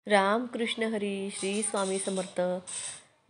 राम कृष्ण हरी श्री स्वामी समर्थ.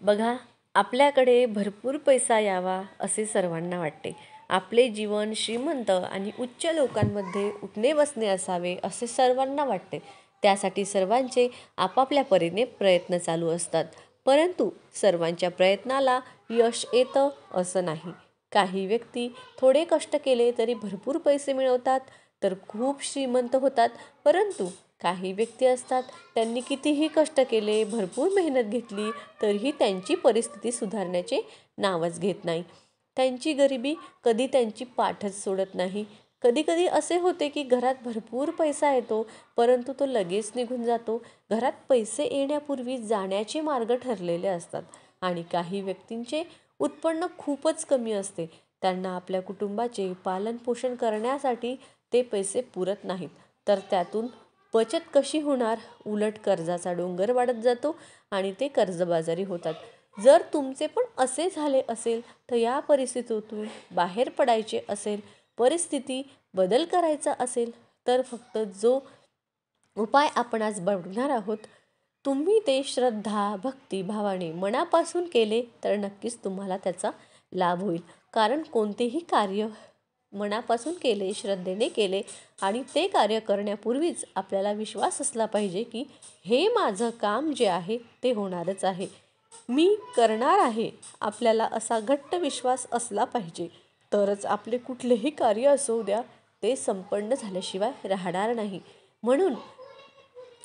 बघा, आपल्याकडे भरपूर पैसा यावा असे सर्वांना वाटते. आपले जीवन श्रीमंत आणि उच्च लोकांमध्ये उठणे बसणे असावे असे सर्वांना वाटते. त्यासाठी सर्वांचे आपापल्या परीने प्रयत्न चालू असतात. परंतु सर्वांच्या प्रयत्नाला यश येतं असं नाही. काही व्यक्ती थोडे कष्ट केले तरी भरपूर पैसे मिळवतात, तर खूप श्रीमंत होतात. परंतु काही व्यक्ती असतात, त्यांनी कितीही कष्ट केले, भरपूर मेहनत घेतली, तरीही त्यांची परिस्थिती सुधारण्याचे नावच घेत नाही. त्यांची गरिबी कधी त्यांची पाठच सोडत नाही. कधी कधी असे होते की घरात भरपूर पैसा येतो, परंतु तो लगेच निघून जातो. घरात पैसे येण्यापूर्वी जाण्याचे मार्ग ठरलेले असतात. आणि काही व्यक्तींचे उत्पन्न खूपच कमी असते. त्यांना आपल्या कुटुंबाचे पालनपोषण करण्यासाठी ते पैसे पुरत नाहीत. तर त्यातून बचत कशी होणार? उलट कर्जाचा डोंगर वाढत जातो आणि ते कर्जबाजारी होतात. जर तुमचे पण असे झाले असेल, तर या परिस्थितीतून बाहेर पडायचे असेल, परिस्थिती बदल करायचा असेल, तर फक्त जो उपाय आपण आज बघणार आहोत, तुम्ही ते श्रद्धा भक्ती भावाने मनापासून केले तर नक्कीच तुम्हाला त्याचा लाभ होईल. कारण कोणतेही कार्य मनापासून केले, श्रद्धेने केले आणि ते कार्य करण्यापूर्वीच आपल्याला विश्वास असला पाहिजे की हे माझं काम जे आहे ते होणारच आहे, मी करणार आहे. आपल्याला असा घट्ट विश्वास असला पाहिजे, तरच आपले कुठलेही कार्य असू द्या ते संपन्न झाल्याशिवाय राहणार नाही. म्हणून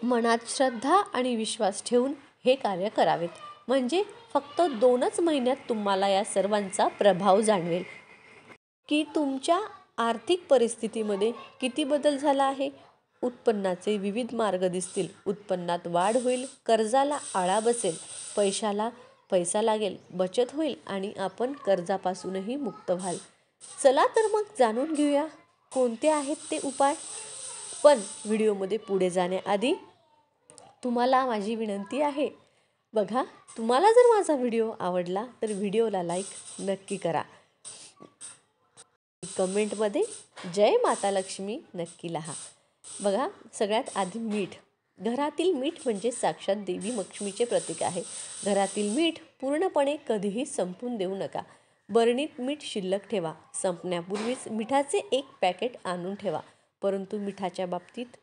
मनात श्रद्धा आणि विश्वास ठेवून हे कार्य करावेत. म्हणजे फक्त 2च महिन्यात तुम्हाला या सर्वांचा प्रभाव जाणवेल की तुमच्या आर्थिक परिस्थितीमध्ये किती बदल झाला आहे. उत्पन्नाचे विविध मार्ग दिसतील, उत्पन्नात वाढ होईल, कर्जाला आळा बसेल, पैशाला पैसा लागेल, बचत होईल आणि आपण कर्जापासूनही मुक्त व्हाल. चला तर मग जाणून घेऊया कोणते आहेत ते उपाय. पण व्हिडिओमध्ये पुढे जाण्याआधी तुम्हाला माझी विनंती आहे, बघा, तुम्हाला जर माझा व्हिडिओ आवडला तर व्हिडिओला लाईक नक्की करा. कमेंटमध्ये जय माता लक्ष्मी नक्की लिहा. बघा, सगळ्यात आधी मीठ. घरातील मीठ म्हणजे साक्षात देवी लक्ष्मीचे प्रतीक आहे. घरातील मीठ पूर्णपणे कधीही संपून देऊ नका. बरणीत मीठ शिल्लक ठेवा. संपण्यापूर्वीच मिठाचे 1 पॅकेट आणून ठेवा. परंतु मिठाच्या बाबतीत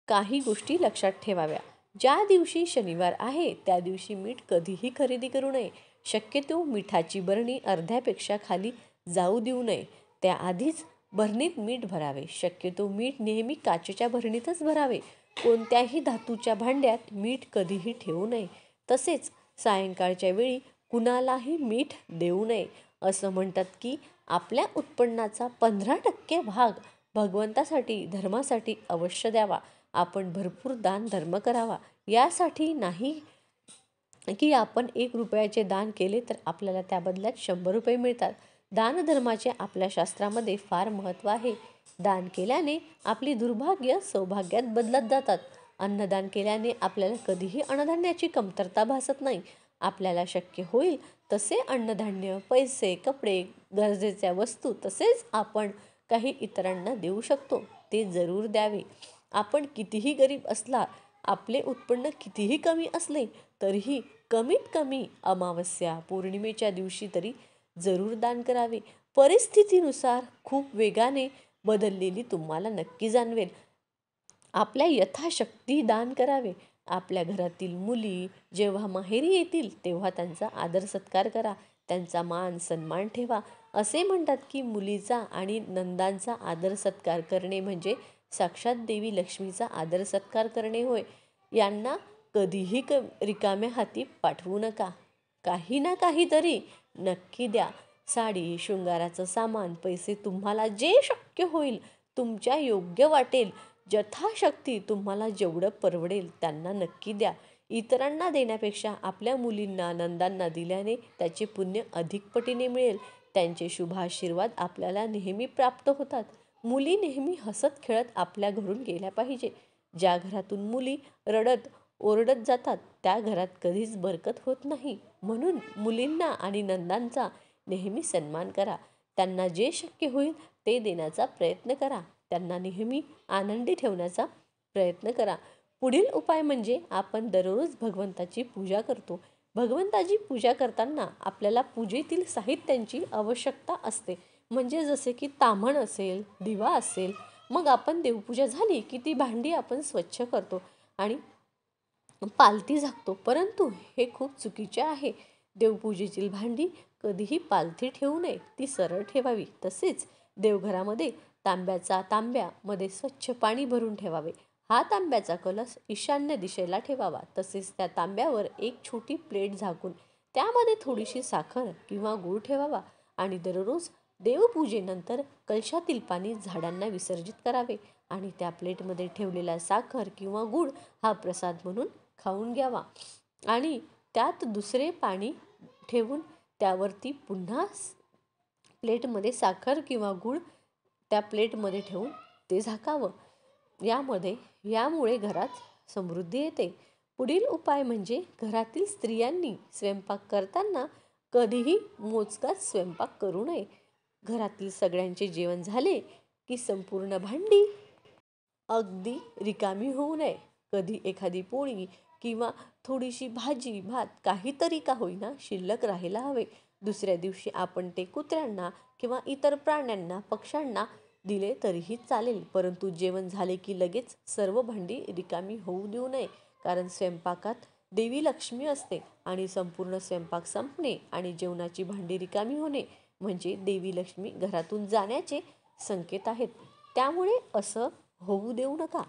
काही गोष्टी लक्षात ठेवाव्या. ज्या दिवशी शनिवार आहे त्या दिवशी मीठ कधीही खरेदी करू नये. शक्यतो मिठाची बरणी अर्ध्यापेक्षा खाली जाऊ देऊ नये. त्याआधीच भरणीत मीठ भरावे. शक्यतो मीठ नेहमी काचेच्या भरणीतच भरावे. कोणत्याही धातूच्या भांड्यात मीठ कधीही ठेवू नये. तसेच सायंकाळच्या वेळी कुणालाही मीठ देऊ नये. असं म्हणतात की आपल्या उत्पन्नाचा 15% भाग भगवंतासाठी, धर्मासाठी अवश्य द्यावा. आपण भरपूर दान धर्म करावा. यासाठी नाही की आपण 1 रुपयाचे दान केले तर आपल्याला त्या बदल्यात 100 रुपये मिळतात. दानधर्माचे आपल्या शास्त्रामध्ये फार महत्त्व आहे. दान केल्याने आपली दुर्भाग्य सौभाग्यात बदलत जातात. अन्नदान केल्याने आपल्याला कधीही अन्नधान्याची कमतरता भासत नाही. आपल्याला शक्य होईल तसे अन्नधान्य, पैसे, कपडे, गरजेच्या वस्तू तसेच आपण काही इतरांना देऊ शकतो, ते जरूर द्यावे. आपण कितीही गरीब असला, आपले उत्पन्न कितीही कमी असले, तरीही कमीत कमी अमावस्या, पौर्णिमेच्या दिवशी तरी जरूर दान करावे. परिस्थितीनुसार खूप वेगाने बदललेली तुम्हाला नक्की जाणवेल. आपल्या यथाशक्ती दान करावे. आपल्या घरातील मुली जेव्हा माहेरी येतील तेव्हा त्यांचा आदर सत्कार करा. त्यांचा मान सन्मान ठेवा. असे म्हणतात की मुलीचा आणि नंदांचा आदर सत्कार करणे म्हणजे साक्षात देवी लक्ष्मीचा आदर सत्कार करणे होय. यांना कधीही रिकाम्या हाती पाठवू नका. काही ना काहीतरी नक्की द्या. साडी, शृंगाराचं सामान, पैसे, तुम्हाला जे शक्य होईल, तुमच्या योग्य वाटेल, यथाशक्ती तुम्हाला जेवढं परवडेल त्यांना नक्की द्या. इतरांना देण्यापेक्षा आपल्या मुलींना, नंदांना दिल्याने त्याचे पुण्य अधिक पटीने मिळेल. त्यांचे शुभ आशीर्वाद आपल्याला नेहमी प्राप्त होतात. मुली नेहमी हसत खेळत आपल्या घरून गेल्या पाहिजे. ज्या घरातून मुली रडत ओरडत जातात त्या घरात कधीच बरकत होत नाही. म्हणून मुलींना आणि नंदांचा नेहमी सन्मान करा. त्यांना जे शक्य होईल ते देण्याचा प्रयत्न करा. त्यांना नेहमी आनंदी ठेवण्याचा प्रयत्न करा. पुढील उपाय म्हणजे आपण दररोज भगवंताची पूजा करतो. भगवंताची पूजा करताना आपल्याला पूजेतील साहित्यांची आवश्यकता असते. म्हणजे जसे की ताम्हण असेल, दिवा असेल. मग आपण देवपूजा झाली की ती भांडी आपण स्वच्छ करतो आणि पालथी झाकतो. परंतु हे खूप चुकीचे आहे. देवपूजेतील भांडी कधीही पालथी ठेवू नये, ती सरळ ठेवावी. तसेच देवघरामध्ये तांब्यामध्ये स्वच्छ पाणी भरून ठेवावे. हा तांब्याचा कलश ईशान्य दिशेला ठेवावा. तसेच त्या तांब्यावर एक छोटी प्लेट झाकून त्यामध्ये थोडीशी साखर किंवा गूळ ठेवावा आणि दररोज देवपूजेनंतर कलशातील पाणी झाडांना विसर्जित करावे आणि त्या प्लेटमध्ये ठेवलेला साखर किंवा गूळ हा प्रसाद म्हणून खाऊन घ्यावा आणि त्यात दुसरे पाणी ठेवून त्यावरती पुन्हा प्लेटमध्ये साखर किंवा गूळ त्या प्लेटमध्ये ठेवून ते झाकावं. यामुळे घरात समृद्धी येते. पुढील उपाय म्हणजे घरातील स्त्रियांनी स्वयंपाक करताना कधीही मोजकाच स्वयंपाक करू नये. घरातील सगळ्यांचे जेवण झाले की संपूर्ण भांडी अगदी रिकामी होऊ नये. कधी एखादी पोळी किंवा थोडीशी भाजी भात काहीतरी का होईना शिल्लक राहायला हवे. दुसऱ्या दिवशी आपण ते कुत्र्यांना किंवा इतर प्राण्यांना पक्ष्यांना दिले तरीही चालेल. परंतु जेवण झाले की लगेच सर्व भांडी रिकामी होऊ देऊ नये. कारण स्वयंपाकात देवी लक्ष्मी असते आणि संपूर्ण स्वयंपाक संपणे आणि जेवणाची भांडी रिकामी होणे म्हणजे देवी लक्ष्मी घरातून जाण्याचे संकेत आहेत. त्यामुळे असं होऊ देऊ नका.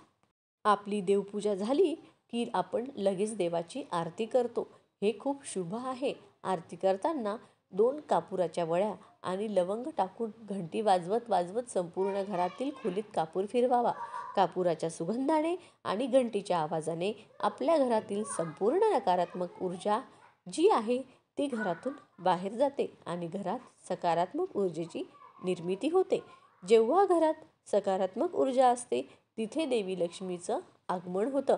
आपली देवपूजा झाली की आपण लगेच देवाची आरती करतो. हे खूप शुभ आहे. आरती करताना 2 कापुराच्या वळ्या आणि लवंग टाकून घंटी वाजवत वाजवत संपूर्ण घरातील खोलीत कापूर फिरवावा. कापुराच्या सुगंधाने आणि घंटीच्या आवाजाने आपल्या घरातील संपूर्ण नकारात्मक ऊर्जा जी आहे ती घरातून बाहेर जाते आणि घरात सकारात्मक ऊर्जेची निर्मिती होते. जेव्हा घरात सकारात्मक ऊर्जा असते तिथे देवी लक्ष्मीचं आगमन होतं.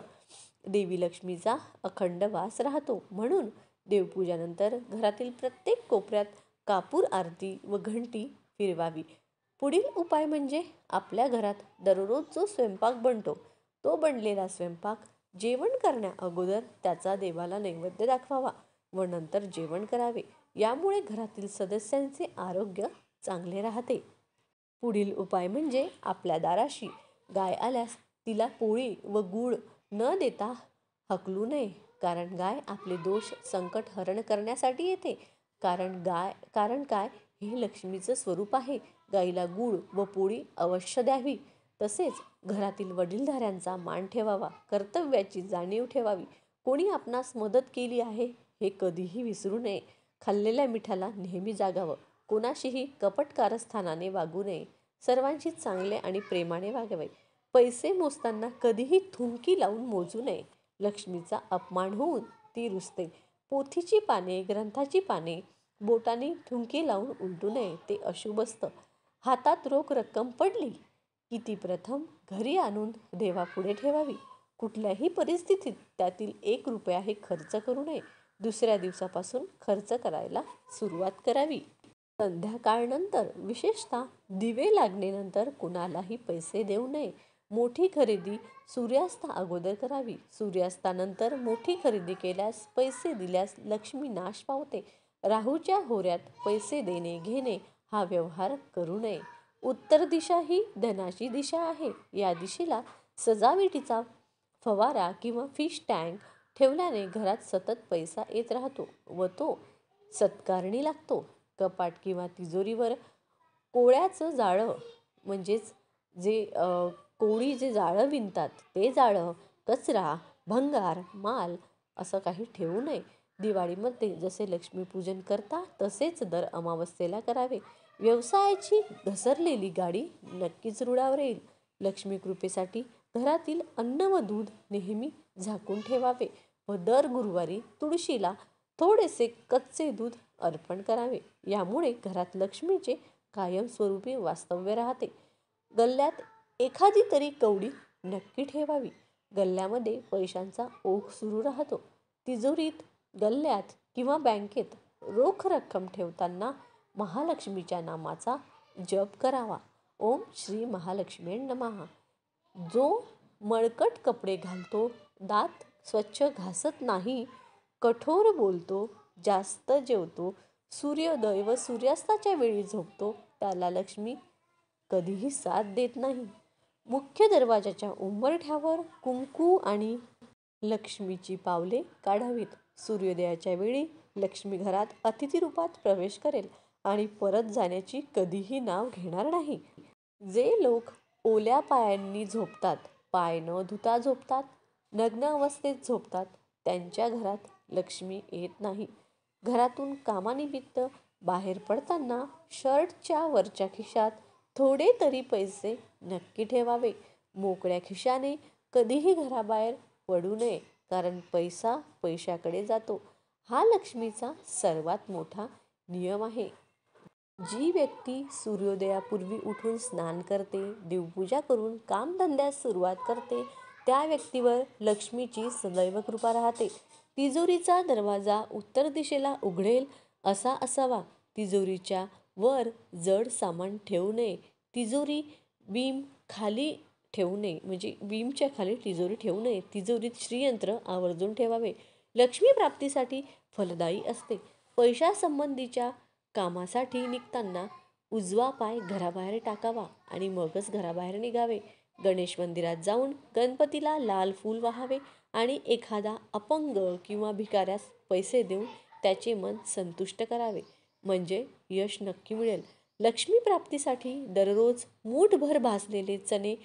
देवी लक्ष्मीचा अखंड वास राहतो. म्हणून देवपूजानंतर घरातील प्रत्येक कोपऱ्यात कापूर आरती व घंटी फिरवावी. पुढील उपाय म्हणजे आपल्या घरात दररोज जो स्वयंपाक बनतो तो बनलेला स्वयंपाक जेवण करण्या अगोदर त्याचा देवाला नैवेद्य दाखवावा व नंतर जेवण करावे. यामुळे घरातील सदस्यांचे आरोग्य चांगले राहते. पुढील उपाय म्हणजे आपल्या दाराशी गाय आल्यास तिला पोळी व गूळ न देता हकलू नये. कारण गाय आपले दोष संकट हरण करण्यासाठी येते. कारण काय हे लक्ष्मीचं स्वरूप आहे. गाईला गूळ व पोळी अवश्य द्यावी. तसेच घरातील वडीलधाऱ्यांचा मान ठेवावा. कर्तव्याची जाणीव ठेवावी. कोणी आपणास मदत केली आहे हे कधीही विसरू नये. खाल्लेल्या मिठाला नेहमी जागावं. कोणाशीही कपट कारस्थानाने वागू नये. सर्वांशी चांगले आणि प्रेमाने वागावे. पैसे मोजताना कधीही थुंकी लावून मोजू नये. लक्ष्मीचा अपमान होऊन ती रुसते. पोथीची पाने ग्रंथाची पाने बोटाने थुंकी लावून उलटू नये, ते अशुभ असतं. हातात रोख रक्कम पडली की ती प्रथम घरी आणून देवापुढे ठेवावी. कुठल्याही परिस्थितीत त्यातील 1 रुपयाही खर्च करू नये. दुसऱ्या दिवसापासून खर्च करायला सुरुवात करावी. संध्याकाळनंतर विशेषतः दिवे लागणेनंतर कुणालाही पैसे देऊ नये. मोठी खरेदी सूर्यास्ता अगोदर करावी. सूर्यास्तानंतर मोठी खरेदी केल्यास पैसे दिल्यास लक्ष्मी नाश पावते. राहूच्या होऱ्यात पैसे देणे घेणे हा व्यवहार करू नये. उत्तर दिशा ही धनाची दिशा आहे. या दिशेला सजावटीचा फवारा किंवा फिश टँक ठेवल्याने घरात सतत पैसा येत राहतो व तो सत्कारणी लागतो. कपाट किंवा तिजोरीवर कोळ्याचं जाळं म्हणजेच जे कोळी जे जाळं विणतात ते जाळं, कचरा, भंगार, माल असं काही ठेवू नये. दिवाळीमध्ये जसे लक्ष्मीपूजन करता तसेच दर अमावस्येला करावे. व्यवसायाची घसरलेली गाडी नक्कीच रुळावर येईल. लक्ष्मी कृपेसाठी घरातील अन्न व दूध नेहमी झाकून ठेवावे व दर गुरुवारी तुळशीला थोडेसे कच्चे दूध अर्पण करावे. यामुळे घरात लक्ष्मीचे कायमस्वरूपी वास्तव्य राहते. गल्ल्यात एखादी तरी कवडी नक्की ठेवावी. गल्ल्यामध्ये पैशांचा ओघ सुरू राहतो. तिजोरीत, गल्ल्यात किंवा बँकेत रोख रक्कम ठेवताना महालक्ष्मीच्या नामाचा जप करावा. ओम श्री महालक्ष्मी नमः. जो मळकट कपडे घालतो दात स्वच्छ घासत नाही, कठोर बोलतो, जास्त जेवतो, सूर्योदय व सूर्यास्ताच्या वेळी झोपतो, त्याला लक्ष्मी कधीही साथ देत नाही. मुख्य दरवाजाच्या उंबरठ्यावर कुंकू आणि लक्ष्मीची पावले काढावीत. सूर्योदयाच्या वेळी लक्ष्मी घरात अतिथी रूपात प्रवेश करेल आणि परत जाण्याची कधीही नाव घेणार नाही. जे लोक ओल्या पायांनी झोपतात, पाय न धुता झोपतात, नग्न अवस्थेत झोपतात, त्यांच्या घरात लक्ष्मी येत नाही. घरातून कामानिमित्त बाहेर पडताना शर्टच्या वरच्या खिशात थोडे तरी पैसे नक्की ठेवावे. मोकळ्या खिशाने कधीही घराबाहेर पडू नये, कारण पैसा पैशाकडे जातो. हा लक्ष्मीचा सर्वात मोठा नियम आहे. जी व्यक्ती सूर्योदयापूर्वी उठून स्नान करते, देवपूजा करून कामधंद्यास सुरुवात करते, त्या व्यक्तीवर लक्ष्मीची सदैव कृपा राहते. तिजोरीचा दरवाजा उत्तर दिशेला उघडेल असा असावा. तिजोरीच्या वर जड सामान ठेवू नये. तिजोरी बीम खाली ठेवू नये, म्हणजे बीमच्या खाली तिजोरी ठेवू नये. तिजोरीत श्रीयंत्र आवर्जून ठेवावे. लक्ष्मी प्राप्तीसाठी फलदायी असते. पैशासंबंधीच्या कामासाठी निघताना उजवा पाय घराबाहेर टाकावा आणि मगच घराबाहेर निघावे. गणेश मंदिरात जाऊन गणपतीला लाल फूल वाहावे आणि एखादा अपंग किंवा भिकाऱ्यास पैसे देऊन त्याचे मन संतुष्ट करावे, म्हणजे यश नक्की मिळेल. लक्ष्मी प्राप्तीसाठी दररोज मूठभर भाजलेले चणे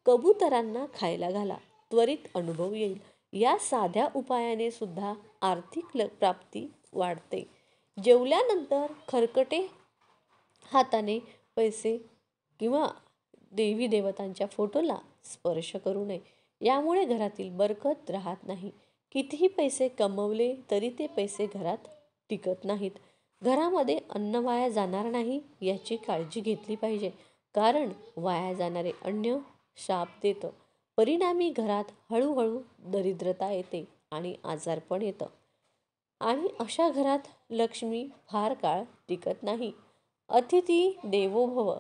कबुतरांना खायला घाला, त्वरित अनुभव येईल. या साध्या उपायाने सुद्धा आर्थिक प्राप्ती वाढते. जेवल्यानंतर खरकटे हाताने पैसे किंवा देवी देवतांच्या फोटोला स्पर्श करू नये. यामुळे घरातील बरकत राहत नाही. कितीही पैसे कमवले तरी ते पैसे घरात टिकत नाहीत. घरामध्ये अन्न वाया जाणार नाही याची काळजी घेतली पाहिजे, कारण वाया जाणारे अन्न शाप देतं. परिणामी घरात हळूहळू दरिद्रता येते आणि आजारपण येतं आणि अशा घरात लक्ष्मी फार काळ टिकत नाही. अतिथी देवो भव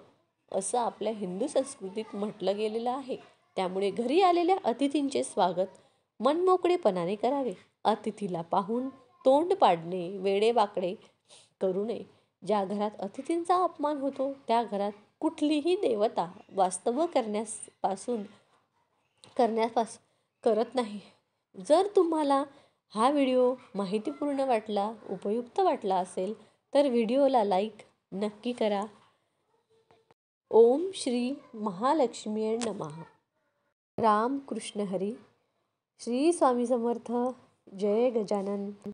असं आपल्या हिंदू संस्कृतीत म्हटलं गेलेलं आहे. त्यामुळे घरी आलेल्या अतिथींचे स्वागत मनमोकळेपणाने करावे. अतिथीला पाहून तोंड पाडणे, वेडेवाकडे करू नये. ज्या घरात अतिथींचा अपमान होतो त्या घरात कुठलीही देवता वास्तव्य करत नाही. जर तुम्हाला हा व्हिडिओ माहितीपूर्ण वाटला, उपयुक्त वाटला असेल तर व्हिडिओला लाईक नक्की करा. ओम श्री महालक्ष्मी नमः. राम कृष्ण हरी. श्री स्वामी समर्थ. जय गजानन.